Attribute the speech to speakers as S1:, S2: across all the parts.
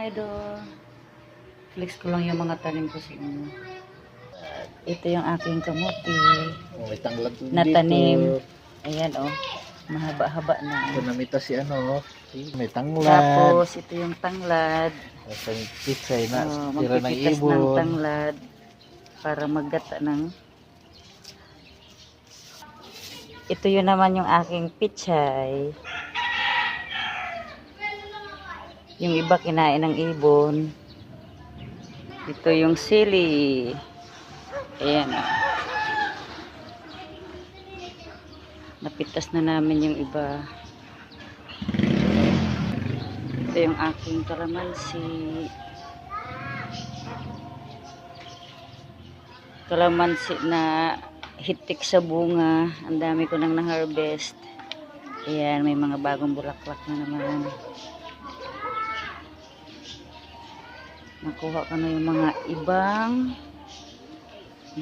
S1: idol. Flex ko lang yung mga tanim ko sa inyo. Ito yung aking kamuti
S2: May tanglad
S1: na
S2: dito.
S1: tanim. Ayan oh. Mahaba-haba na.
S2: Ito namita si ano. May tanglad.
S1: Tapos ito yung tanglad.
S2: Ito yung pitsay na.
S1: Oh,
S2: Tira ng
S1: magpipitas ng
S2: ibon.
S1: tanglad para maggata ng. Ito yun naman yung aking pitsay. Yung iba kinain ng ibon. Ito yung sili. Ayan o. Napitas na namin yung iba. Ito yung aking kalamansi. Kalamansi na hitik sa bunga. Ang dami ko nang na-harvest. Ayan, may mga bagong bulaklak na naman. Nakuha ko na yung mga ibang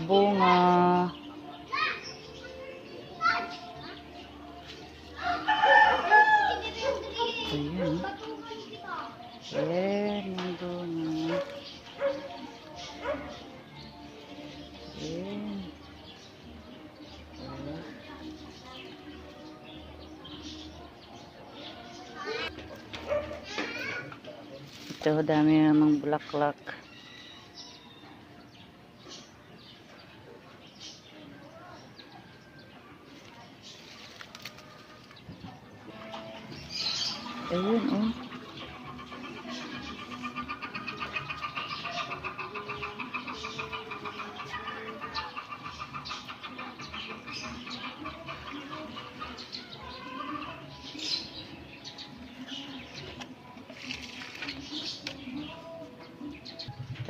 S1: bunga. Ayan. Ayan, yung bunga. Ayan. Ito, dami namang bulaklak. Ayun, oh.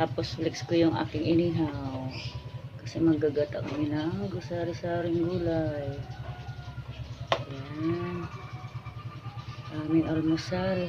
S1: Tapos flex ko yung aking inihaw. Kasi maggagata kami ng gusari-saring gulay. Ayan. Aming almusal.